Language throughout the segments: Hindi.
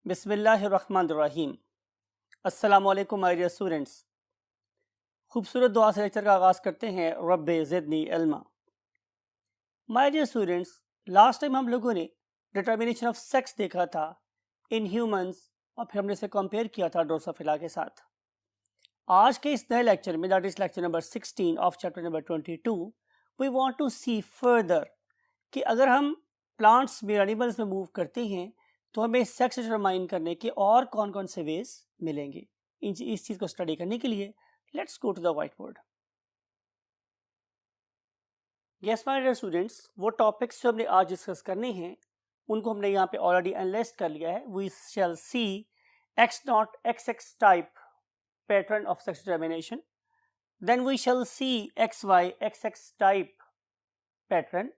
बिस्मिल्लाहिर्रहमानिर्रहीम। अस्सलाम वालेकुम माय डियर स्टूडेंट्स। खूबसूरत दुआ से लेक्चर का आगाज़ करते हैं। रब्बे ज़िदनी इल्मा। My dear students, last time हम लोगों ने डिटर्मिनेशन ऑफ सेक्स देखा था इन ह्यूमंस और फिर हमने इसे कंपेयर किया था ड्रोसोफिला के साथ। आज के इस नए लेक्चर में, that is lecture number 16 of chapter number 22, we want to see further कि अगर हम प्लांट्स में, एनिमल्स में मूव करते हैं तो हमें सेक्स डिटरमाइन करने के और कौन कौन से वेज मिलेंगे। इस चीज को स्टडी करने के लिए let's go to the whiteboard. Yes my dear students, वो टॉपिक्स जो हमने आज डिस्कस करने हैं उनको हमने यहाँ पे ऑलरेडी एनालाइज कर लिया है। We shall see X0 XX type pattern of sex determination, then we shall see XY XX type pattern,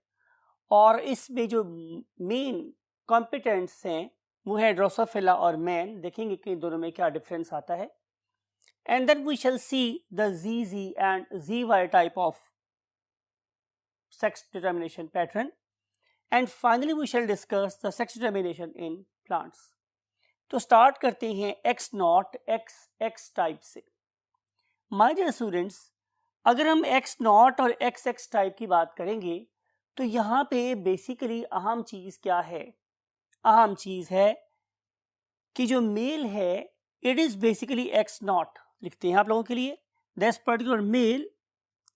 और इसमें जो मेन कॉम्पिटेंट्स हैं वो है ड्रोसोफिला और मैन। देखेंगे कि दोनों में क्या डिफरेंस आता है। And then we shall see the ZZ and ZY type of sex determination pattern, and finally we shall discuss the sex determination in plants. तो स्टार्ट करते हैं X0 XX टाइप से। माय डियर स्टूडेंट्स, अगर हम X0 और XX टाइप की बात करेंगे तो यहाँ पे बेसिकली अहम चीज क्या है? अहम चीज है कि जो मेल है इट इज बेसिकली X0। लिखते हैं आप लोगों के लिए, this particular male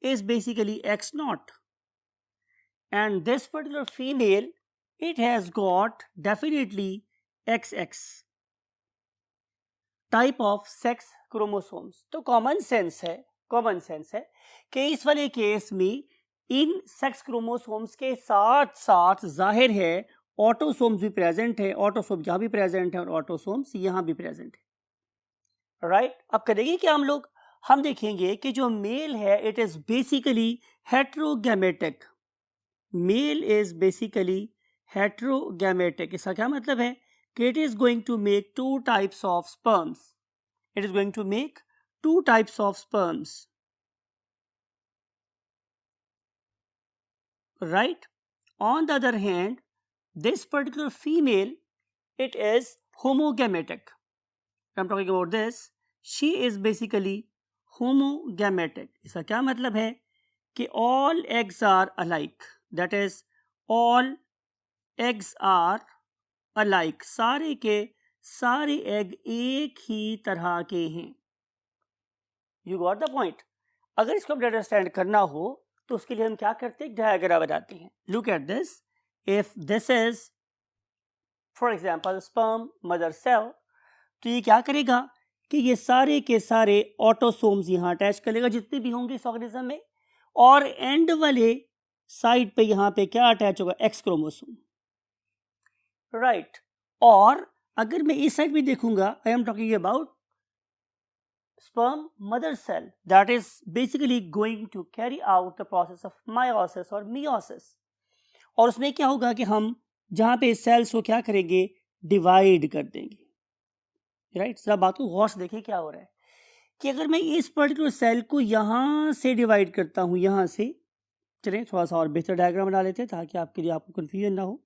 is basically X0 and this particular female it has got definitely XX type of sex chromosomes. तो कॉमन सेंस है कि इस वाले केस में इन सेक्स क्रोमोसोम्स के साथ साथ जाहिर है ऑटोसोम्स भी प्रेजेंट है। ऑटोसोम यहाँ भी प्रेजेंट है और ऑटोसोम्स यहाँ भी प्रेजेंट है। राइट, अब करेंगे क्या हम देखेंगे कि जो मेल है it is basically heterogametic. Male is basically heterogametic. इसका क्या मतलब है कि it is going to make two types of sperms. It is going to make two types of sperms, right? On the other hand, this particular female, it is homogametic. I'm talking about this, she is basically homogametic. इसका क्या मतलब है कि all eggs are alike, that is all eggs are alike, सारे के सारे एग एक ही तरह के हैं। You got the point? अगर इसको अंडरस्टैंड करना हो तो उसके लिए हम क्या करते हैं, डायग्राम बनाते हैं। Look at this, if this is for example sperm mother cell, तो ये क्या करेगा कि ये सारे के सारे ऑटोसोम्स यहाँ अटैच कर लेगा जितने भी होंगे इस ऑर्गेनिज्म में, और एंड वाले साइड पे यहाँ पे क्या अटैच होगा, एक्स क्रोमोसोम। राइट, और अगर मैं इस साइड भी देखूंगा, I am talking about sperm mother cell that is basically going to carry out the process of meiosis or meiosis, और उसमें क्या होगा कि हम जहां पे सेल्स को क्या करेंगे, डिवाइड कर देंगे। राइट, जरा बात को गौर से देखें क्या हो रहा है कि अगर मैं इस पर्टिकुलर सेल को यहां से डिवाइड करता हूं, यहां से, चलिए थोड़ा सा और बेहतर डायग्राम बना लेते हैं ताकि आपके लिए आपको कंफ्यूजन ना हो।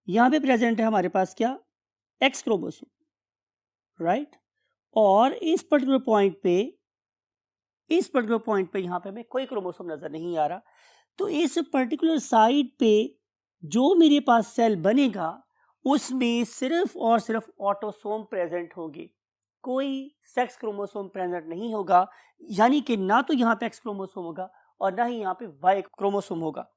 यहां पे प्रेजेंट है हमारे पास क्या, एक्स क्रोमोसोम, राइट, और इस पर्टिकुलर पॉइंट पे यहाँ पे हमें कोई क्रोमोसोम नजर नहीं आ रहा। तो इस पर्टिकुलर साइड पे जो मेरे पास सेल बनेगा उसमें सिर्फ और सिर्फ ऑटोसोम प्रेजेंट होंगे, कोई सेक्स क्रोमोसोम प्रेजेंट नहीं होगा। यानी कि ना तो यहाँ पे एक्स क्रोमोसोम होगा और ना ही यहाँ पे वाई क्रोमोसोम होगा।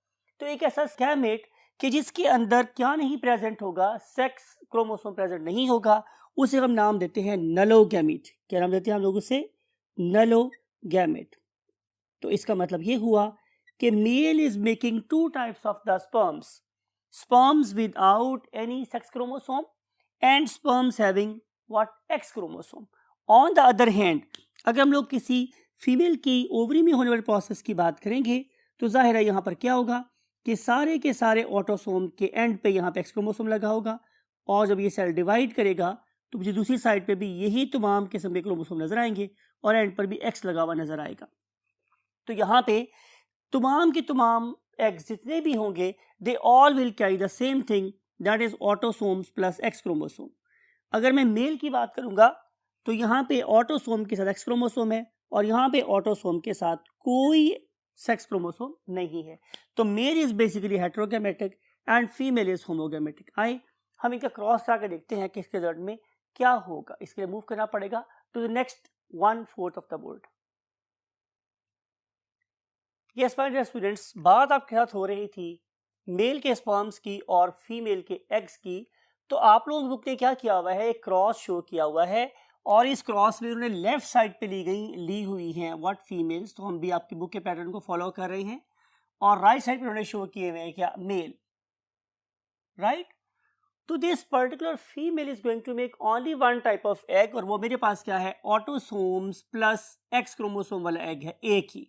तो एक ऐसा गैमेट कि जिसके अंदर क्या नहीं प्रेजेंट होगा, सेक्स क्रोमोसोम प्रेजेंट नहीं होगा, उसे हम नाम देते हैं नलोगैमेट। क्या नाम देते हैं हम लोग उसे, नलोगैमेट। तो इसका मतलब ये हुआ कि male is making two types of the sperms without any sex chromosome and sperms having what, X chromosome. On the other hand, अगर हम लोग किसी फीमेल की ओवरी में होने वाले प्रोसेस की बात करेंगे तो जाहिर है यहाँ पर क्या होगा कि सारे के सारे ऑटोसोम के एंड पे यहाँ पे एक्स क्रोमोसोम लगा होगा, और जब ये सेल डिवाइड करेगा तो मुझे दूसरी साइड पे भी यही तमाम किस्म के क्रोमोसोम नजर आएंगे और एंड पर भी एक्स लगा हुआ नजर आएगा। तो यहाँ पे तमाम के तमाम एग्स जितने भी होंगे they all will carry the same thing, that is autosomes plus X chromosome. अगर मैं मेल की बात करूंगा तो यहाँ पे ऑटोसोम के साथ एक्स क्रोमोसोम है और यहाँ पे ऑटोसोम के साथ कोई सेक्स क्रोमोसोम नहीं है। तो male is basically heterogametic and female is homogametic. आइए हम इनका क्रॉस करा के देखते हैं कि इसके रिजल्ट में क्या होगा। इसके लिए मूव करना पड़ेगा to the next 1/4 of the board. Yes my dear students, बात आपके साथ हो रही थी मेल के स्पर्म्स की और फीमेल के एग्स की। तो आप लोग बुक ने क्या किया हुआ है, एक क्रॉस शो किया हुआ है और इस क्रॉस में उन्होंने लेफ्ट साइड पे ली हुई हैं व्हाट फीमेल्स। तो हम भी आपकी बुक के पैटर्न को फॉलो कर रहे हैं और राइट साइड पे उन्होंने शो किए हुए हैं क्या, मेल, राइट। तो this particular female is going to make only one type of egg और वो मेरे पास क्या है, ऑटोसोम्स प्लस एक्स क्रोमोसोम वाला एग है, एक ही,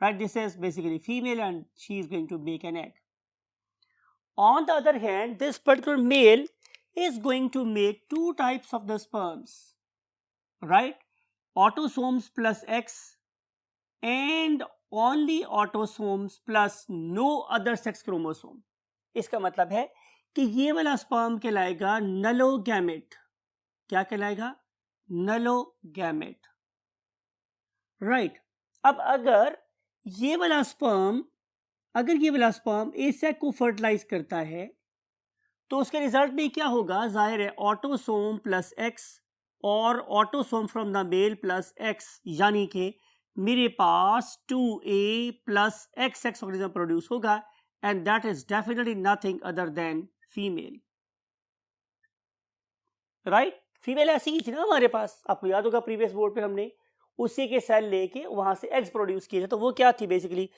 right? This is basically female and she is going to make an egg. On the other hand, this particular male is going to make two types of the sperms, right? Autosomes plus X and only autosomes plus no other sex chromosome. इसका मतलब है कि ये वाला स्पर्म कहलाएगा नलोगैमेट। क्या कहलाएगा, नलोगैमेट, राइट। अब अगर ये वाला स्पर्म ए सेक को फर्टिलाइज करता है तो उसके रिजल्ट में क्या होगा, जाहिर है ऑटोसोम प्लस एक्स और autosome from the male plus X, यानी कि मेरे पास 2A plus XX organism produce होगा and that is definitely nothing other than female, right. Female ऐसी ही थी ना हमारे पास, आपको याद होगा प्रीवियस बोर्ड पे हमने उसी के सेल लेके वहां से एग्स प्रोड्यूस किए थे। तो वो क्या थी, बेसिकली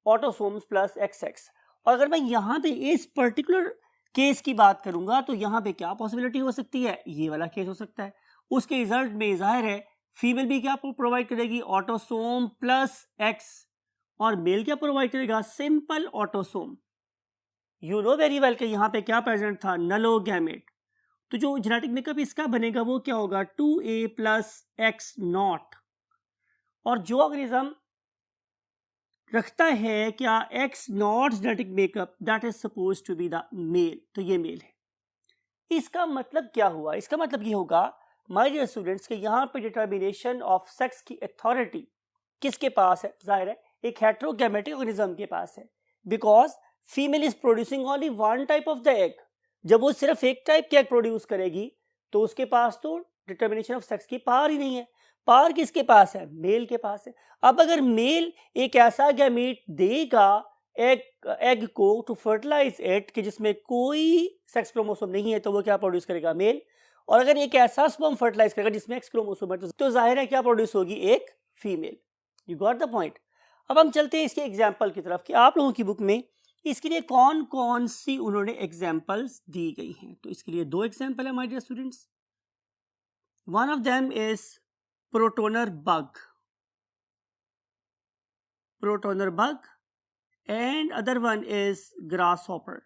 ऑटोसोम्स प्लस XX। और अगर मैं यहाँ पे इस पर्टिकुलर केस की बात करूंगा तो यहाँ पे क्या पॉसिबिलिटी हो सकती है, ये वाला केस हो सकता है। उसके रिजल्ट में जाहिर है फीमेल भी क्या प्रोवाइड करेगी, ऑटोसोम प्लस X, और मेल क्या प्रोवाइड करेगा, simple autosome. You know very well कि यहाँ पे क्या प्रेजेंट था, नलोगैमेट। तो जो जेनेटिक मेकअप इसका बनेगा वो क्या होगा, 2A प्लस X नॉट। और जो ऑर्गेनिज्म रखता है क्या X not genetic makeup, that is suppose to be the male, तो ये मेल है। इसका मतलब क्या हुआ, इसका मतलब ये होगा माय डियर स्टूडेंट्स कि यहाँ पे डिटर्मिनेशन ऑफ सेक्स की अथॉरिटी किसके पास है, जाहिर है एक हेटेरोगैमेटिक ऑर्गेनिज्म के पास है, because female is producing only one type of the egg. जब वो सिर्फ एक टाइप के एग प्रोड्यूस करेगी तो उसके पास तो डिटर्मिनेशन ऑफ सेक्स की पावर ही नहीं है। पावर किसके पास है, मेल के पास है। अब अगर मेल एक ऐसा गैमीट देगा एग को टू फर्टिलाइज इट कि जिसमें कोई सेक्स क्रोमोसोम नहीं है, तो वो क्या प्रोड्यूस करेगा, मेल। और अगर एक ऐसा स्पर्म फर्टिलाइज करेगा जिसमें एक्स क्रोमोसोम है तो जाहिर है क्या प्रोड्यूस होगी, एक female. You got the point. अब हम चलते हैं इसके एग्जाम्पल की तरफ कि आप लोगों की बुक में इसके लिए कौन कौन सी उन्होंने एग्जाम्पल्स दी गई हैं। तो इसके लिए दो एग्जाम्पल है my dear students. One of them is protenor bug and other one is grasshopper.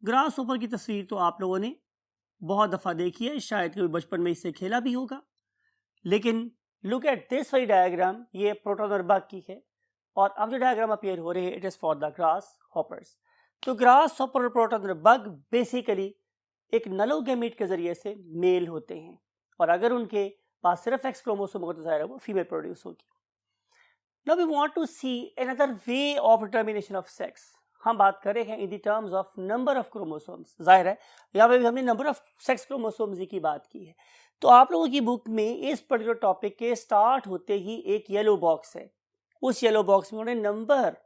Grasshopper की तस्वीर तो आप लोगों ने बहुत दफा देखी है, शायद कभी बचपन में इससे खेला भी होगा। लेकिन लुक एट दिस वाली डायग्राम, ये प्रोटोनर बग की है और अब जो डायग्राम अपीयर हो रहे हैं इट इज फॉर द ग्रासहॉपर्स। तो ग्रासहॉपर और प्रोटोनर बग बेसिकली एक नलोगैमेट के जरिए से मेल होते हैं और अगर उनके पास सिर्फ एक्स क्रोमोसोम होगा तो जाहिर है वो फीमेल प्रोड्यूस होगी। Now we want to see another way of determination of sex. हम बात कर रहे हैं in the terms of number of chromosomes। जाहिर है यहाँ पे भी हमने नंबर ऑफ सेक्स क्रोमोसोम्स की बात की है। तो आप लोगों की बुक में इस पर्टिकुलर टॉपिक के स्टार्ट होते ही एक येलो बॉक्स है। उस येलो बॉक्स में उन्होंने नंबर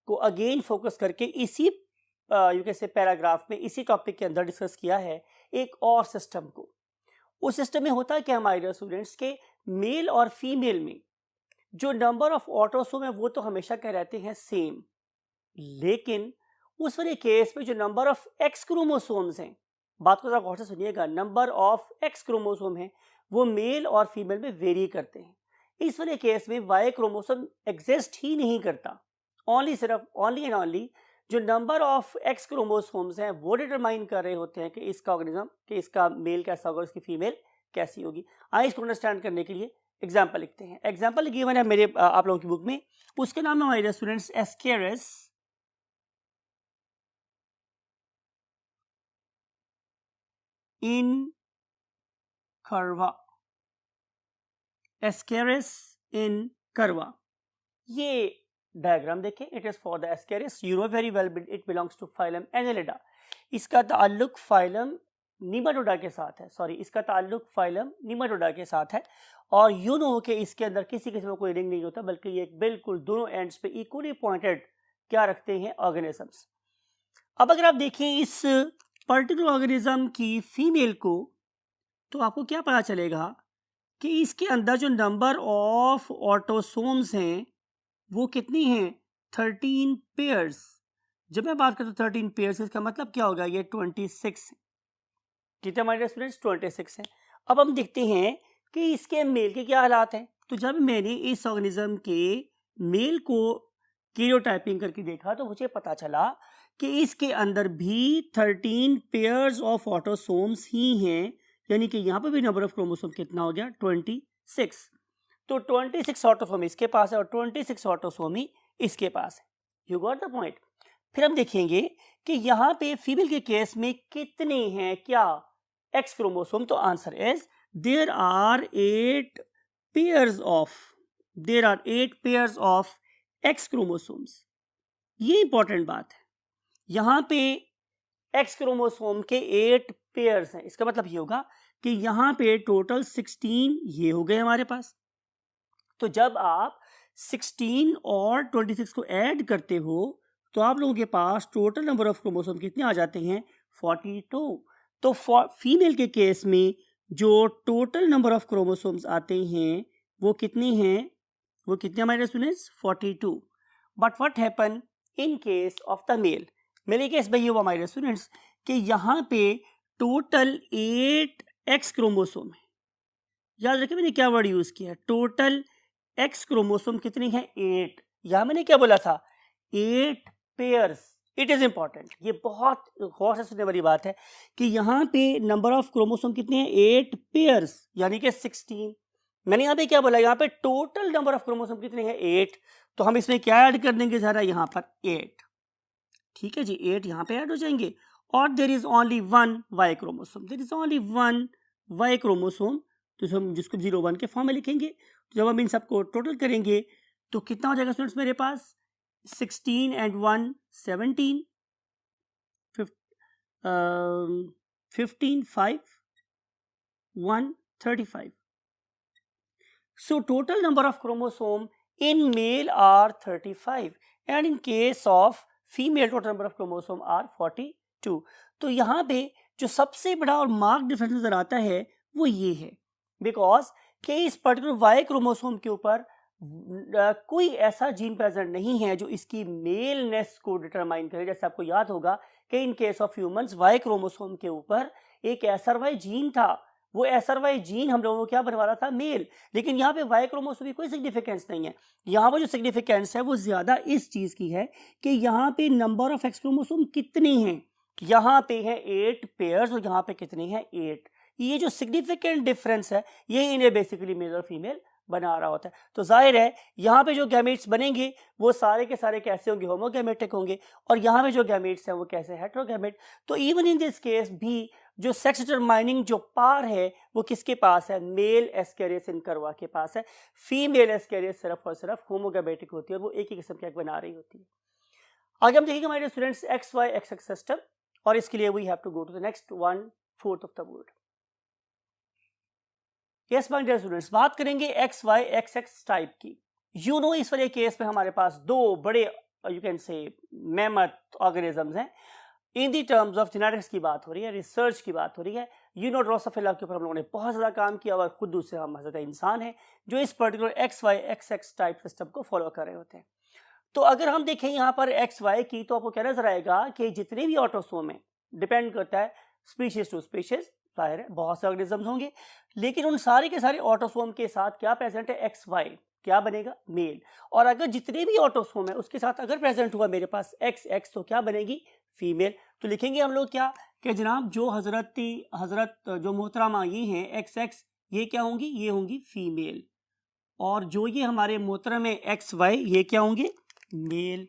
को अगेन फोकस करके इसी यू कैन से पैराग्राफ में इसी टॉपिक के अंदर डिस्कस किया है एक और सिस्टम को। उस सिस्टम में होता है क्या हमारे डियर स्टूडेंट्स के मेल और फीमेल में जो नंबर ऑफ ऑटोसोम है वो तो हमेशा क्या रहते हैं, सेम। लेकिन उस वाले केस में जो नंबर ऑफ एक्स क्रोमोसोम्स हैं, बात को जरा गौर से सुनिएगा, नंबर ऑफ एक्स क्रोमोसोम है वो मेल और फीमेल में वेरी करते हैं। इस वाले केस में वाई क्रोमोसोम एग्जिस्ट ही नहीं करता, ओनली एंड ओनली जो नंबर ऑफ एक्स क्रोमोसोम्स हैं वो डिटरमाइन कर रहे होते हैं कि इसका ऑर्गेनिज्म, कि इसका मेल कैसा होगा, इसकी फीमेल कैसी होगी। आइए इसको अंडरस्टैंड करने के लिए एग्जाम्पल लिखते हैं। एग्जाम्पल गिवन है मेरे आप लोगों की बुक में, उसके नाम है हमारे students Ascaris in curva, Ascaris in curva. ये डायग्राम देखें, it is for the Ascaris, you know very well it belongs to phylum Annelida. इसका ताल्लुक फाइलम निमाटोडा के साथ है, इसका ताल्लुक फाइलम निमाटोडा के साथ है. और यू नो कि इसके अंदर किसी किस्म का कोई रिंग नहीं होता, बल्कि ये बिल्कुल दोनों एंड्स पे इक्वली पॉइंटेड क्या रखते हैं, ऑर्गेनिजम्स. अब अगर आप देखें इस पर्टिकुलर ऑर्गेनिज्म की फीमेल को, तो आपको क्या पता चलेगा कि इसके अंदर जो नंबर ऑफ ऑटोसोम्स हैं वो कितनी हैं, 13 पेयर्स. जब मैं बात करता हूँ 13 पेयर्स, इसका मतलब क्या होगा, ये 26 कितने हमारे स्टूडेंट्स, 26 हैं. अब हम देखते हैं कि इसके मेल के क्या हालात हैं. तो जब मैंने इस ऑर्गेनिज्म के मेल को कैरियोटाइपिंग करके देखा तो मुझे पता चला कि इसके अंदर भी 13 पेयर्स ऑफ ऑटोसोम्स ही हैं, यानी कि यहाँ पर भी नंबर ऑफ क्रोमोसोम कितना हो गया, 26. तो 26 ऑटोसोम इसके पास है और 26 ऑटोसोम ही इसके पास है. You got the point. फिर हम देखेंगे कि यहाँ पे फीमेल के केस में कितने हैं, क्या एक्स क्रोमोसोम. तो answer is there are 8 pairs of X chromosomes. ये इंपॉर्टेंट बात है. यहाँ पे एक्स क्रोमोसोम के 8 पेयर्स हैं. इसका मतलब ये होगा कि यहाँ पे टोटल 16 ये हो गए हमारे पास. तो जब आप 16 और 26 को ऐड करते हो तो आप लोगों के पास टोटल नंबर ऑफ क्रोमोसोम कितने आ जाते हैं, 42. तो फीमेल के केस में जो टोटल नंबर ऑफ क्रोमोसोम्स आते हैं वो कितने हैं, वो कितने हमारे students, 42. But what happen in case of the male. मेरे केस में ये हुआ हमारे स्टूडेंट्स कि यहाँ पे टोटल 8 एक्स क्रोमोसोम है. याद रखिए मैंने क्या वर्ड यूज किया, टोटल एक्स क्रोमोसोम कितने हैं, 8. यहां मैंने क्या बोला था, 8 पेयर्स. इट इज इंपॉर्टेंट, ये बहुत गौर से सुनने वाली बात है कि यहाँ पे नंबर ऑफ क्रोमोसोम कितने हैं, 8 पेयर्स, यानी कि 16. मैंने यहाँ पे क्या बोला, यहाँ पे टोटल नंबर ऑफ क्रोमोसोम कितने हैं, 8. तो हम इसमें क्या ऐड कर देंगे जरा, यहाँ पर 8. ठीक है जी, 8 यहाँ पे ऐड हो जाएंगे. और there is only 1 Y chromosome, there is only 1 Y chromosome. तो हम जिसको 01 के फॉर्म में लिखेंगे. तो जब हम इन सबको टोटल करेंगे तो कितना हो जाएगा स्टूडेंट्स मेरे पास, 16 and 1 17, 15 5 1 35. So total number of chromosome in male are 35 and in case of female total number of chromosome are 42. तो यहाँ पे जो सबसे बड़ा और मार्क डिफरेंस नजर आता है वो ये है, बिकॉज कि इस पर्टिकुलर वाई क्रोमोसोम के ऊपर कोई ऐसा जीन प्रेजेंट नहीं है जो इसकी मेलनेस को डिटरमाइन करे. जैसे आपको याद होगा कि in case of humans Y chromosome के ऊपर एक SRY जीन था, वो SRY जीन हम लोगों को क्या बनवा रहा था, मेल. लेकिन यहाँ पे वाई क्रोमोसोम की कोई सिग्निफिकेंस नहीं है. यहाँ पर जो सिग्निफिकेंस है वो ज्यादा इस चीज की है कि यहाँ पे नंबर ऑफ एक्स क्रोमोसोम कितने हैं. यहाँ पे है 8 पेयर्स और यहाँ पे कितने हैं, 8. ये जो सिग्निफिकेंट डिफरेंस है ये इन्हें बेसिकली मेल और फीमेल बना रहा होता है. तो जाहिर है यहाँ पे जो गैमेट्स बनेंगे वो सारे के सारे कैसे होंगे, होमोगैमेटिक होंगे. और यहाँ पे जो गैमेट्स हैं वो कैसे, हेटेरोगैमेट. तो इवन इन दिस केस भी जो सेक्स डिटरमाइनिंग जो पार है वो किसके पास है, मेल एस्केरिस इन कर्वा के पास है. फीमेल एस्केरिस सिर्फ और सिर्फ होमोगैमेटिक होती है, वो एक ही किस्म की बना रही होती है. आगे हम देखेंगे हमारे स्टूडेंट्स XY XX सिस्टम, और इसके लिए we have to go to the next 1/4 of the board. Yes my dear students, बात करेंगे XY XX टाइप की. यू नो इस वाले केस में हमारे पास दो बड़े you can say mammoth organisms हैं. In the terms of genetics की बात हो रही है, रिसर्च की बात हो रही है. यू नो ड्रोसोफिला के ऊपर हम लोगों ने बहुत ज़्यादा काम किया और खुद दूसरे हम हज़रत इंसान हैं जो इस particular XY XX type system को फॉलो कर रहे होते हैं. तो अगर हम देखें यहाँ पर XY की तो आपको क्या नजर आएगा कि जितने भी ऑटोसोम है, डिपेंड करता है स्पीशीज टू स्पीशीज, जाहिर है बहुत से ऑर्गेनिजम्स होंगे, लेकिन उन सारे के सारे ऑटोसोम के साथ क्या प्रेजेंट है, XY, क्या बनेगा, मेल. और अगर जितने भी ऑटोसोम है उसके साथ अगर प्रेजेंट हुआ मेरे पास XX तो क्या बनेगी, फीमेल. तो लिखेंगे हम लोग क्या कि जनाब जो हजरत जो मोहतरमा ये हैं XX, ये क्या होंगी, ये होंगी फीमेल. और जो ये हमारे मोहतरम है XY, ये क्या होंगे, मेल.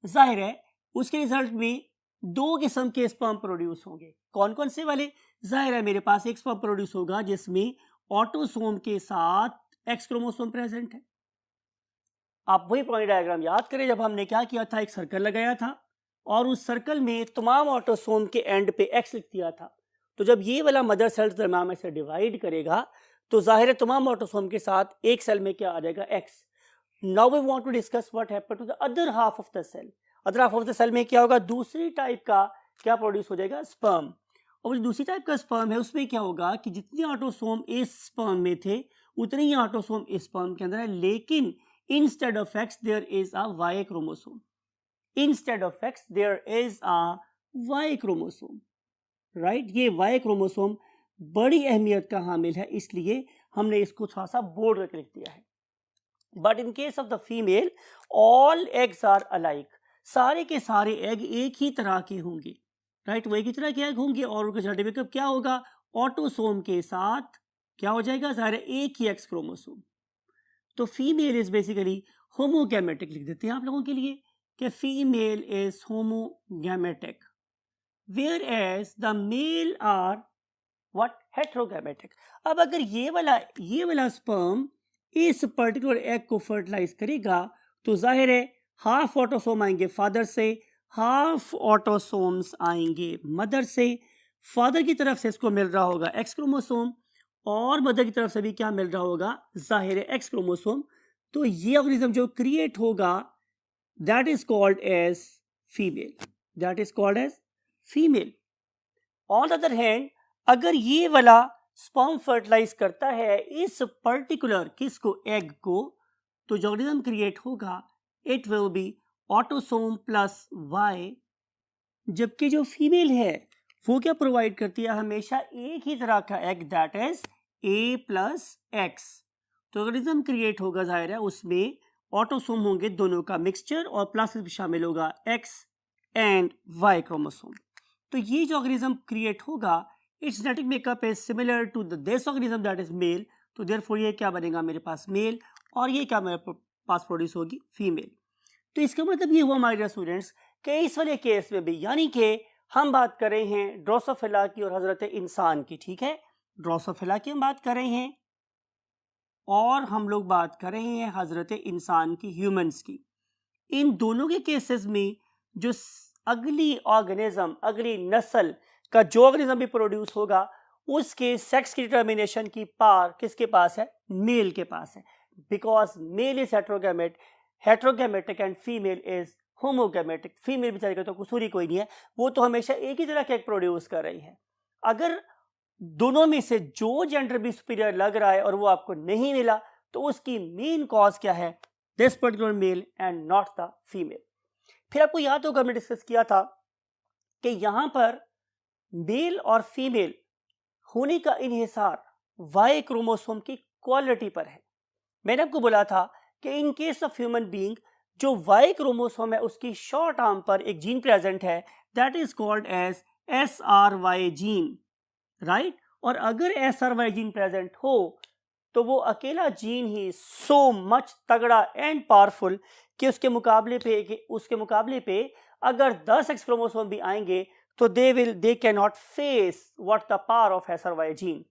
जाहिर है उसके रिजल्ट में दो किस्म के स्पर्म प्रोड्यूस होंगे. कौन कौन से वाले, जाहिर है मेरे पास एक स्पर्म प्रोड्यूस होगा जिसमें ऑटोसोम के साथ एक्स क्रोमोसोम प्रेजेंट है। आप वही पॉइंट डायग्राम याद करें, जब हमने क्या किया था, एक सर्कल लगाया था और उस सर्कल में तमाम ऑटोसोम के एंड पे एक्स लिख दिया था। तो जब ये वाला मदर सेल दरम्यान में से डिवाइड करेगा तो जाहिर है तमाम ऑटोसोम के साथ एक सेल में क्या आ जाएगा, X. Now we want to discuss what happened to the other half of the cell. Other half of the cell में क्या होगा, दूसरी टाइप का क्या प्रोड्यूस हो जाएगा, स्पर्म। और जो दूसरी टाइप का स्पर्म है उसमें क्या होगा कि जितने ऑटोसोम इस स्पर्म में थे उतने ही ऑटोसोम इस स्पर्म के अंदर है, लेकिन instead of X there is a Y chromosome. Instead of X there is a Y chromosome. Right? ये Y chromosome बड़ी अहमियत का हामिल है, इसलिए हमने इसको थोड़ा सा बोल्ड करके लिख दिया है। But in case of the female, all eggs are alike. सारे के सारे एग एक ही तरह के होंगे, राइट? वो एक ही तरह के एग होंगे और उनका जेनेटिक मेकअप क्या होगा, ऑटोसोम के साथ क्या हो जाएगा, सारे एक ही एक्स क्रोमोसोम। तो फीमेल इज बेसिकली होमोगैमेटिक लिख देते हैं आप लोगों के लिए कि female is homogametic, whereas the male are what, heterogametic. अब अगर ये वाला स्पर्म इस पर्टिकुलर एग को फर्टिलाइज करेगा तो जाहिर है हाफ ऑटोसोम आएंगे फादर से, हाफ ऑटोसोम्स आएंगे मदर से। फादर की तरफ से इसको मिल रहा होगा एक्स क्रोमोसोम और मदर की तरफ से भी क्या मिल रहा होगा, जाहिर है एक्स क्रोमोसोम। तो ये ऑर्गेनिज्म जो क्रिएट होगा that is called as female, that is called as female. On the other hand अगर ये वाला स्पर्म फर्टिलाइज करता है इस पर्टिकुलर किसको, एग को, तो जो ऑर्गेनिज्म क्रिएट होगा it will be autosome plus Y. जबकि जो फीमेल है वो क्या प्रोवाइड करती है, हमेशा एक ही तरह का egg that is a plus x. तो ऑर्गेनिज्म क्रिएट होगा जाहिर है उसमें ऑटोसोम होंगे दोनों का मिक्सचर और प्लस भी शामिल होगा एक्स एंड वाई क्रोमोसोम। तो ये जो ऑर्गेनिज्म क्रिएट होगा it's genetic makeup is similar to this organism that is male. तो देयरफॉर ये क्या बनेगा मेरे पास मेल और ये क्या मेरे पास प्रोड्यूस होगी फीमेल। तो इसका मतलब ये हुआ हमारे स्टूडेंट्स कि इस वाले केस में भी, यानी कि हम बात कर रहे हैं ड्रोसोफिला की और हजरत इंसान की, ठीक है, ड्रोसोफिला की हम बात कर रहे हैं और हम लोग बात कर रहे हैं हजरत इंसान की, ह्यूमंस की। इन दोनों के केसेस में जो अगली ऑर्गेनिज्म, अगली नस्ल का जो ऑर्गेनिज्म भी प्रोड्यूस होगा उसके सेक्स की डिटर्मिनेशन की पावर किसके पास है, मेल के पास है। Because male is heterogametic and female is homogametic. Female बेचारी का तो कसूर ही कोई नहीं है, वो तो हमेशा एक ही तरह के एग प्रोड्यूस कर रही है। अगर दोनों में से जो जेंडर भी सुपीरियर लग रहा है और वो आपको नहीं मिला तो उसकी मेन कॉज क्या है, this particular male and not the female. फिर आपको याद होगा हमने डिस्कस किया था कि यहां पर मेल और फीमेल होने का इन्हिसार वाई क्रोमोसोम की क्वालिटी पर है। मैंने आपको बोला था कि in case of human being जो वाई क्रोमोसोम है उसकी शॉर्ट आर्म पर एक जीन प्रेजेंट है that is called as SRY gene, right. और अगर SRY जीन प्रेजेंट हो तो वो अकेला जीन ही सो मच तगड़ा एंड पावरफुल कि उसके मुकाबले पे अगर 10 एक्स क्रोमोसोम भी आएंगे तो they can not face what the power of SRY gene.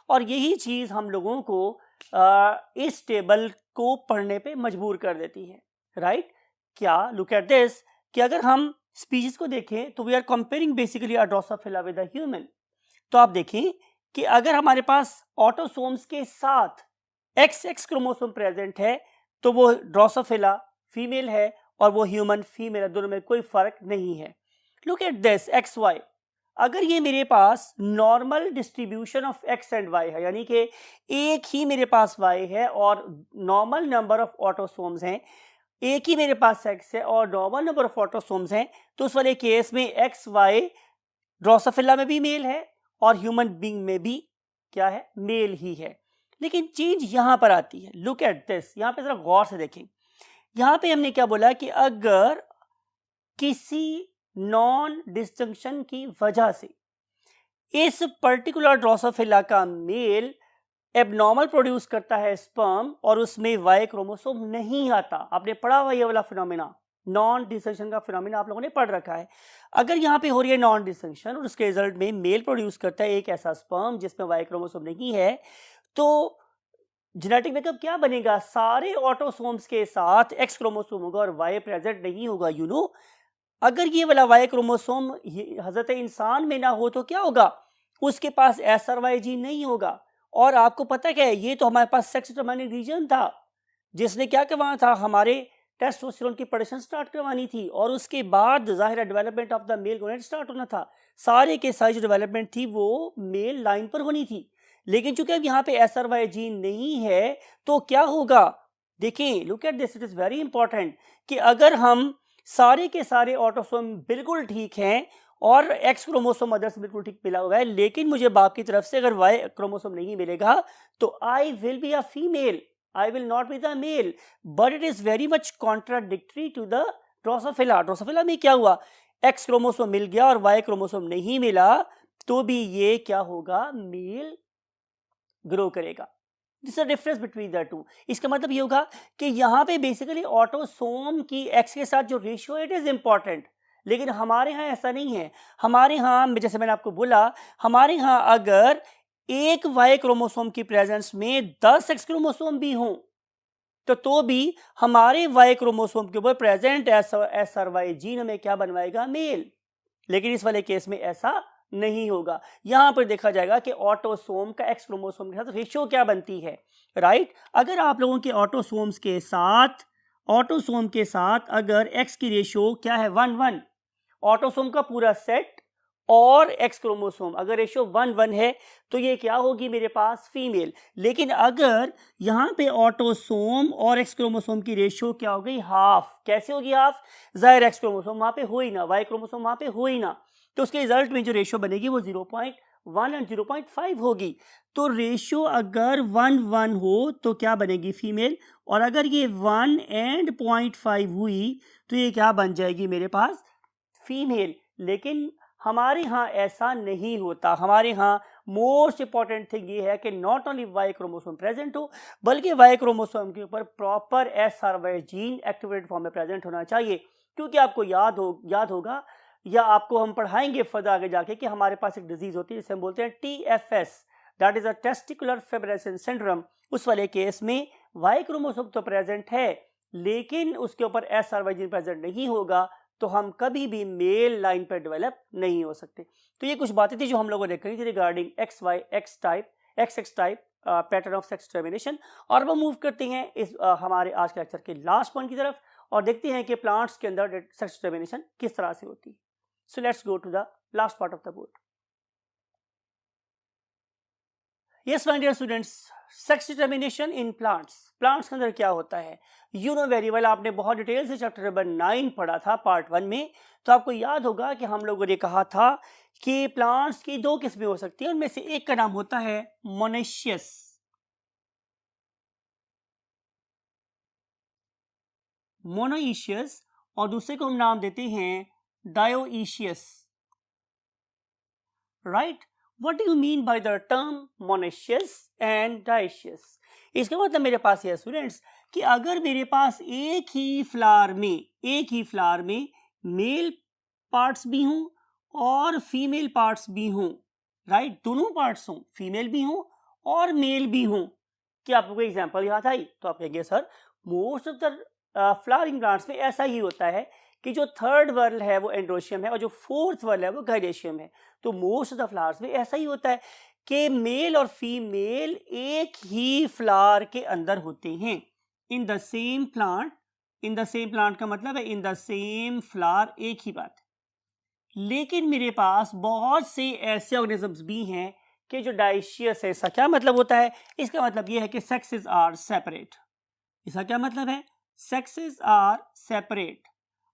और यही चीज हम लोगों को इस टेबल को पढ़ने पे मजबूर कर देती है, राइट। क्या, लुक एट दिस, कि अगर हम स्पीशीज को देखें तो we are comparing basically a drosophila with a human. तो आप देखें कि अगर हमारे पास ऑटोसोम्स के साथ XX क्रोमोसोम प्रेजेंट है तो वो ड्रोसोफिला फीमेल है और वो ह्यूमन फीमेल है, दोनों में कोई फर्क नहीं है। लुक एट दिस XY, अगर ये मेरे पास normal distribution of X and Y है, यानी कि एक ही मेरे पास वाई है और नॉर्मल नंबर ऑफ ऑटोसोम्स हैं, एक ही मेरे पास सेक्स है और नॉर्मल नंबर ऑफ ऑटोसोम्स हैं, तो उस वाले केस में XY ड्रोसोफिला में भी मेल है और ह्यूमन बीइंग में भी क्या है, मेल ही है। लेकिन चीज यहां पर आती है, लुक एट दिस, यहां पे जरा गौर से देखें। यहां पे हमने क्या बोला कि अगर किसी नॉन डिस्टिंक्शन की वजह से इस पर्टिकुलर ड्रोसोफिला का मेल एबनॉर्मल प्रोड्यूस करता है स्पर्म और उसमें वाई क्रोमोसोम नहीं आता, आपने पढ़ा हुआ ये वाला फिनोमेना, नॉन डिस्टिंक्शन का फिनोमेना आप लोगों ने पढ़ रखा है। अगर यहाँ पे हो रही है नॉन डिस्टिंक्शन और उसके रिजल्ट में मेल प्रोड्यूस करता है एक ऐसा स्पर्म जिसमें वाई क्रोमोसोम नहीं है, तो जेनेटिक मेकअप क्या बनेगा? सारे ऑटोसोम्स के साथ एक्स क्रोमोसोम होगा और वाई प्रेजेंट नहीं होगा। यू नो, अगर ये वाला वाई क्रोमोसोम हजरत इंसान में ना हो तो क्या होगा? उसके पास एसआरवाई जीन नहीं होगा। और आपको पता क्या है, ये तो हमारे पास सेक्स डिटरमाइनिंग रीजन था जिसने क्या करवाना था, हमारे टेस्टोस्टेरोन की प्रोडक्शन स्टार्ट करवानी थी और उसके बाद जाहिर development of the male gonad start होना था। सारे के सारी जो डेवलपमेंट थी वो मेल लाइन पर होनी थी। लेकिन चूंकि अब यहाँ पे एसआरवाई जीन नहीं है तो क्या होगा? देखिए, look at this, it is very important कि अगर हम सारे के सारे ऑटोसोम बिल्कुल ठीक हैं और एक्स क्रोमोसोम मदर से बिल्कुल ठीक मिला हुआ है, लेकिन मुझे बाप की तरफ से अगर वाई क्रोमोसोम नहीं मिलेगा तो I will be a female, I will not be the male, but it is very much contradictory to the Drosophila. Drosophila में क्या हुआ? एक्स क्रोमोसोम मिल गया और वाई क्रोमोसोम नहीं मिला, तो भी ये क्या होगा? मेल ग्रो करेगा। This is the difference between the two. इसका मतलब ये होगा कि यहाँ पे बेसिकली ऑटोसोम की एक्स के साथ जो रेशियो है इट इज इंपॉर्टेंट, लेकिन हमारे यहाँ ऐसा नहीं है। हमारे यहाँ जैसे मैंने आपको बोला, हमारे यहाँ अगर एक वाई क्रोमोसोम की प्रेजेंस में 10 एक्स क्रोमोसोम भी हों तो भी हमारे वाई क्रोमोसोम के ऊपर प्रेजेंट एसआरवाई जीन हमें क्या बनवाएगा? मेल। लेकिन इस वाले केस में ऐसा नहीं होगा। यहां पर देखा जाएगा कि ऑटोसोम का एक्स क्रोमोसोम के साथ रेशियो क्या बनती है, राइट? अगर आप लोगों के ऑटोसोम के साथ अगर एक्स की रेशियो क्या है? 1:1, ऑटोसोम का पूरा सेट और एक्स क्रोमोसोम अगर रेशियो 1:1 है तो ये क्या होगी? मेरे पास फीमेल। लेकिन अगर यहाँ पे ऑटोसोम और एक्स क्रोमोसोम की रेशियो क्या हो गई? हाफ। कैसे होगी हाफ? जाहिर एक्स क्रोमोसोम वहां पे हो ही ना, वाई क्रोमोसोम वहां पे हो ही ना, तो उसके रिजल्ट में जो रेशियो बनेगी वो 0.1 एंड 0.5 होगी। तो रेशियो अगर 1:1 हो तो क्या बनेगी? फीमेल। और अगर ये 1 एंड 0.5 हुई तो ये क्या बन जाएगी? मेरे पास फीमेल। लेकिन हमारे यहाँ ऐसा नहीं होता। हमारे यहाँ मोस्ट इंपॉर्टेंट थिंग ये है कि not only Y chromosome present हो, बल्कि वाई क्रोमोसोम के ऊपर proper SRY gene activated form में प्रेजेंट होना चाहिए। क्योंकि आपको याद होगा या आपको हम पढ़ाएंगे फर्दर आगे जाके कि हमारे पास एक डिजीज होती है जिसे हम बोलते हैं TFS, that is a testicular feminization syndrome. उस वाले केस में वाई क्रोमोसोम तो प्रेजेंट है लेकिन उसके ऊपर एसआरवाई जीन प्रेजेंट नहीं होगा, तो हम कभी भी मेल लाइन पर डेवलप नहीं हो सकते। तो ये कुछ बातें थी जो हम लोगों ने कही थी regarding x x type pattern of sex determination. और अब मूव करते हैं इस हमारे आज के लेक्चर के लास्ट पॉइंट की तरफ और देखते हैं कि प्लांट्स के अंदर सेक्स डिटरमिनेशन किस तरह से होती है। So let's go to the last part of the board. Yes my dear students, sex determination in plants के अंदर क्या होता है? यू नो वेरी वेल, आपने बहुत डिटेल से चैप्टर नंबर 9 पढ़ा था पार्ट 1 में। तो आपको याद होगा कि हम लोगों ने कहा था कि प्लांट्स की 2 किस्में हो सकती हैं, उनमें से एक का नाम होता है मोनेशियस, मोनोइशियस, और दूसरे को हम नाम देते हैं डायोइशियस, right? What do you mean by the term monoecious and dioecious? इसका मतलब मेरे पास ये है स्टूडेंट्स कि अगर मेरे पास एक ही फ्लावर में मेल पार्ट्स भी हों और फीमेल पार्ट्स भी हों, राइट? दोनों पार्ट्स हों, फीमेल भी हों और मेल भी हों। क्या आपको कोई एग्जांपल याद आई? तो आप कहेंगे sir most of the flowering plants में ऐसा ही होता है कि जो थर्ड वर्ल है वो एंड्रोशियम है और जो फोर्थ वर्ल है वो गाइडेशियम है। तो मोस्ट ऑफ द फ्लावर्स में ऐसा ही होता है कि मेल और फीमेल एक ही फ्लावर के अंदर होते हैं इन the same plant. In the same plant का मतलब है इन द सेम फ्लावर, एक ही बात। लेकिन मेरे पास बहुत से ऐसे ऑर्गेनिजम्स भी हैं कि जो डाइशियस है। इसका क्या मतलब होता है? इसका मतलब यह है कि सेक्सेस आर सेपरेट। इसका क्या मतलब है? Sexes are separate.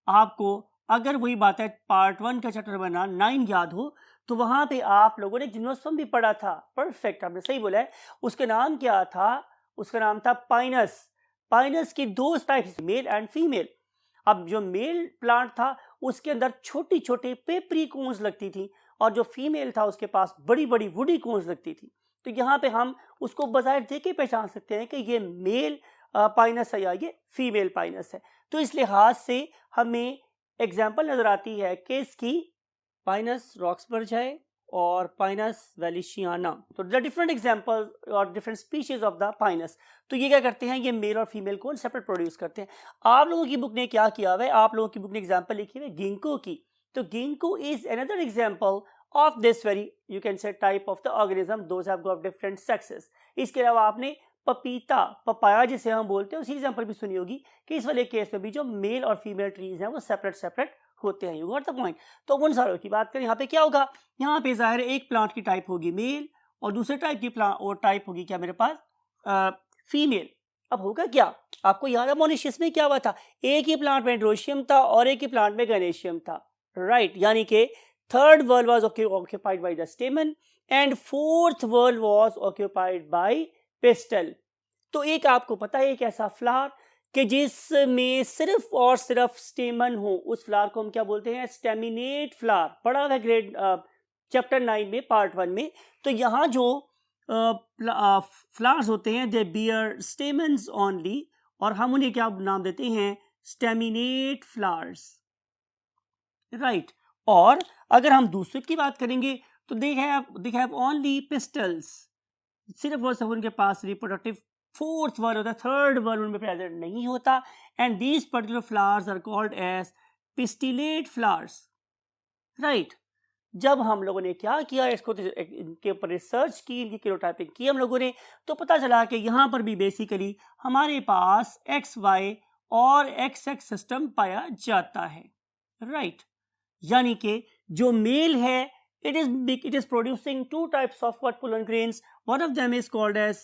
आपको अगर वही बात है पार्ट 1 का चैप्टर बना 9 याद हो तो वहां पे आप लोगों ने जिम्नोस्पर्म भी पढ़ा था। परफेक्ट, आपने सही बोला है। उसका नाम क्या था? उसका नाम था पाइनस। पाइनस की 2 टाइप्स, मेल एंड फीमेल। अब जो मेल प्लांट था उसके अंदर छोटी छोटी पेपरी कोन्स लगती थी और जो फीमेल था उसके पास बड़ी बड़ी वुडी कोन्स लगती थी। तो यहाँ पे हम उसको बजाय देख के पहचान सकते हैं कि ये मेल पाइनस है या ये फीमेल पाइनस है। तो इस लिहाज से हमें एग्जाम्पल नजर आती है कि इसकी पाइनस रॉक्सबर्जाई और पाइनस वैलिशियाना, तो द डिफरेंट एग्जाम्पल और different species of the Pinus. तो ये क्या करते हैं, ये मेल और फीमेल को सेपरेट प्रोड्यूस करते हैं। आप लोगों की बुक ने क्या किया हुआ है, आप लोगों की बुक ने एग्जाम्पल लिखी हुई है गिंको की। तो ginkgo is another example of this very you can से type of the organism, those have got different sexes. इसके अलावा आपने पपीता, पपाया जिसे हम बोलते हैं, उसी एग्जाम्पल भी सुनी होगी कि इस वाले केस में भी जो मेल और फीमेल ट्रीज हैं वो सेपरेट सेपरेट होते हैं। You got the point. तो उन सारों की बात करें, यहाँ पे क्या होगा, यहाँ पे जाहिर है एक प्लांट की टाइप होगी मेल और दूसरे टाइप की प्लांट और टाइप होगी क्या मेरे पास फीमेल। अब होगा क्या, आपको याद है मॉरिशस में क्या हुआ था, एक ही प्लांट में एंड्रोशियम था और एक ही प्लांट में गनेशियम था, राइट। यानी कि third whorl was occupied by the stamen and fourth whorl was occupied by pistil. तो एक आपको पता है एक ऐसा फ्लावर कि जिसमें सिर्फ और सिर्फ स्टेमन हो, उस फ्लावर को हम क्या बोलते हैं, स्टेमिनेट फ्लावर। पढ़ा हुआ है ग्रेड चैप्टर 9 में पार्ट 1 में। तो यहाँ जो फ्लावर्स होते हैं दे बियर स्टेमन्स ओनली, और हम उन्हें क्या नाम देते हैं, स्टेमिनेट फ्लावर्स, राइट। और अगर हम दूसरे की बात करेंगे तो दे हैव ओनली पिस्टल्स, सिर्फ और सिर्फ उनके पास रिप्रोडक्टिव फोर्थ वर्ल होता है, थर्ड वर्ल उनमें प्रेजेंट नहीं होता। And these particular flowers are called as pistillate flowers, right. जब हम लोगों ने क्या किया, इसको इनके ऊपर रिसर्च की, इनकी किलोटाइपिंग की हम लोगों ने, तो पता चला कि यहाँ पर भी बेसिकली हमारे पास XY और XX सिस्टम पाया जाता है, राइट। यानी कि जो मेल है it is producing two types of what pollen grains. One of them is called as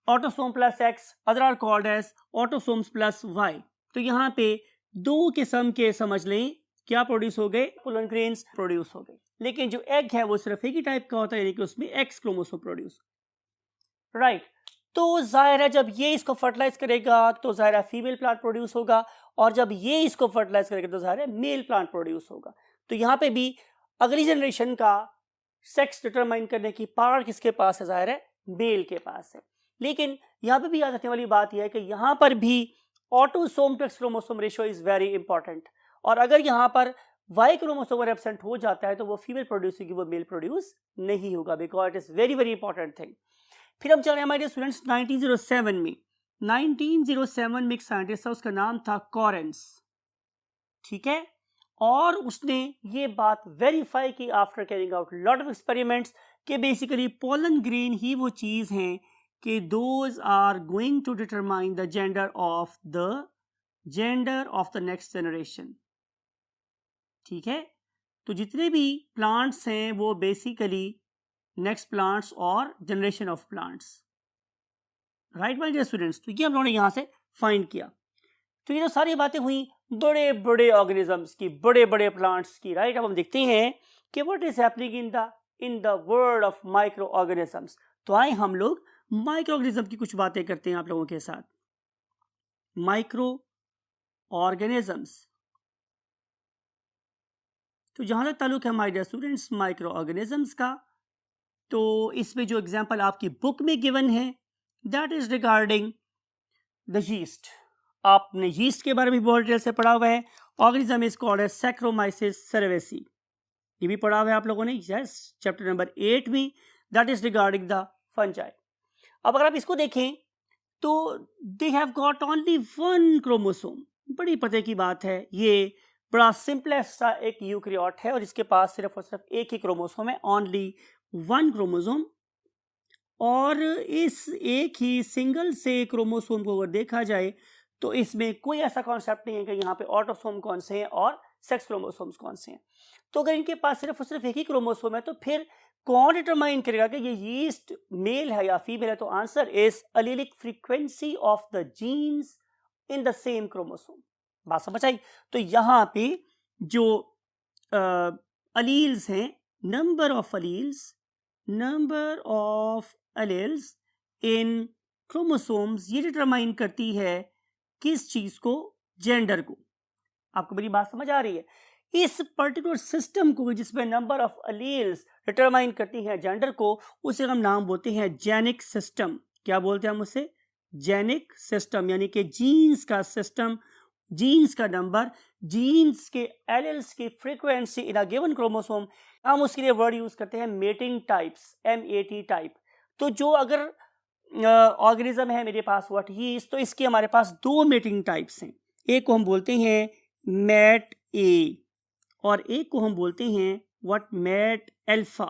autosome plus X, other are called as autosomes plus Y. तो यहाँ पे दो किस्म के समझ लें क्या प्रोड्यूस हो गए, पोलन ग्रेन्स प्रोड्यूस हो गए। लेकिन जो एग है वो सिर्फ एक ही टाइप का होता है, यानी कि उसमें X क्रोमोसोम प्रोड्यूस, राइट। तो जाहिर है जब ये इसको फर्टिलाइज करेगा तो जाहिर है फीमेल प्लांट प्रोड्यूस होगा, और जब ये इसको फर्टिलाइज करेगा तो जाहिर है मेल प्लांट प्रोड्यूस होगा। तो यहाँ पे भी अगली जनरेशन का सेक्स डिटरमाइन करने की पावर किसके पास है, जाहिर है मेल के पास है। लेकिन यहाँ पे भी याद रखने वाली बात यह है कि यहाँ पर भी autosome to X chromosome ratio is very important, और अगर यहाँ पर वाई क्रोमोसोम अगर एब्सेंट हो जाता है तो वो फीमेल प्रोड्यूस होगी, वो मेल प्रोड्यूस नहीं होगा, because it is very very important thing. फिर हम चल रहे हैं हमारे स्टूडेंट्स 1907 में। 1907 में एक साइंटिस्ट था, उसका नाम था कॉरेंस, ठीक है। और उसने ये बात वेरीफाई की after carrying out lot of experiments कि बेसिकली पोलन ग्रेन ही वो चीज है कि those are going to determine the gender of the next generation, ठीक है। तो जितने भी प्लांट्स हैं वो बेसिकली नेक्स्ट प्लांट्स और generation of plants, right my dear students. तो ये हम लोगों ने यहाँ से फाइंड किया। तो ये जो सारी बातें हुई बड़े बड़े ऑर्गेनिजम्स की, बड़े बड़े प्लांट्स की, राइट। अब हम देखते हैं कि what is happening in the world of micro organisms. तो आए हम लोग माइक्रो ऑर्गेनिज्म की कुछ बातें करते हैं आप लोगों के साथ। माइक्रो ऑर्गेनिजम्स, तो जहां तक ताल्लुक है my dear students micro organisms का, तो इसमें जो एग्जांपल आपकी बुक में गिवन है that is regarding the yeast. आपने यीस्ट के बारे में बहुत डिटेल से पढ़ा हुआ है। Organism is called as Saccharomyces cerevisiae, ये भी पढ़ा हुआ है आप लोगों ने, यस, चैप्टर नंबर 8 में, that is regarding the fungi. अब अगर आप इसको देखें तो they have got only one chromosome, बड़ी पते की बात है, ये बड़ा सिंपलेस्ट सा एक यूकैरियोट है और इसके पास सिर्फ और सिर्फ एक ही क्रोमोसोम है, ओनली वन क्रोमोसोम। और इस एक ही सिंगल से क्रोमोसोम को अगर देखा जाए तो इसमें कोई ऐसा कॉन्सेप्ट नहीं है कि यहाँ पे ऑटोसोम कौन से हैं और सेक्स क्रोमोसोम्स कौन से हैं। तो अगर इनके पास सिर्फ और सिर्फ एक ही क्रोमोसोम है तो फिर कौन डिटरमाइन करेगा कि ये यीस्ट मेल है या फीमेल है? तो answer is allelic frequency of the genes in the same chromosome. बात समझ आई? तो यहाँ पे जो अलील्स हैं, number of alleles in chromosomes, ये डिटरमाइन करती है किस चीज को, जेंडर को। आपको मेरी बात समझ आ रही है? इस पर्टिकुलर सिस्टम को जिसमें नंबर ऑफ अलील्स डिटरमाइन करती हैं जेंडर को, उसे हम नाम बोलते हैं जेनिक सिस्टम। क्या बोलते हैं हम उसे? जेनिक सिस्टम यानी कि जीन्स का सिस्टम, जीन्स का नंबर, जीन्स के एलेल्स की frequency in a given chromosome, हम उसके लिए वर्ड यूज करते हैं मेटिंग टाइप्स, MAT टाइप। तो जो अगर ऑर्गेनिज्म है मेरे पास व्हाट यीस्ट, तो इसके हमारे पास दो मेटिंग टाइप्स हैं, एक को हम बोलते हैं मैट ए और एक को हम बोलते हैं व्हाट मैट अल्फा,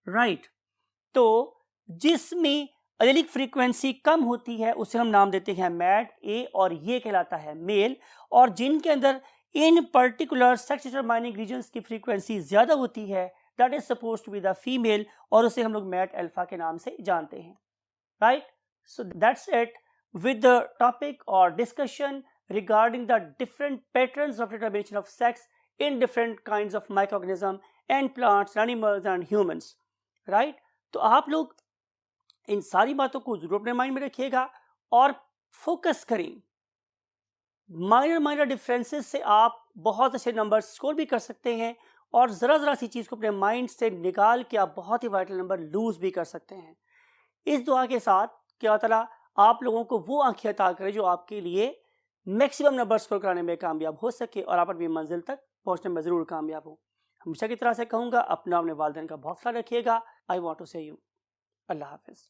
राइट। तो जिसमें एलेलिक फ्रीक्वेंसी कम होती है उसे हम नाम देते हैं मैट ए और ये कहलाता है मेल, और जिनके अंदर इन पर्टिकुलर सेक्स डिटरमाइनिंग रीजन्स की फ्रीक्वेंसी ज्यादा होती है that is suppose to be the female, और उसे हम लोग मैट अल्फा के नाम से जानते हैं, right? So that's it with the topic or discussion regarding the different patterns of determination of sex in different kinds of microorganism and plants, animals and humans, right? तो आप लोग इन सारी बातों को जरूर अपने माइंड में रखिएगा और फोकस करें। माइनर डिफरेंसेस से आप बहुत अच्छे नंबर स्कोर भी कर सकते हैं, और जरा सी चीज को अपने माइंड से निकाल के आप बहुत ही वाइटल नंबर लूज भी कर सकते हैं। इस दुआ के साथ कि अल्लाह ताला आप लोगों को वो आंखें अता करे जो आपके लिए मैक्सिमम नंबर स्कोर कराने में कामयाब हो सके और आप अपनी मंजिल तक पहुंचने में जरूर कामयाब हो। हमेशा की तरह से कहूँगा, अपना अपने वालिदैन का बहुत ख्याल रखिएगा। आई वॉन्ट टू से यू अल्लाह हाफिज।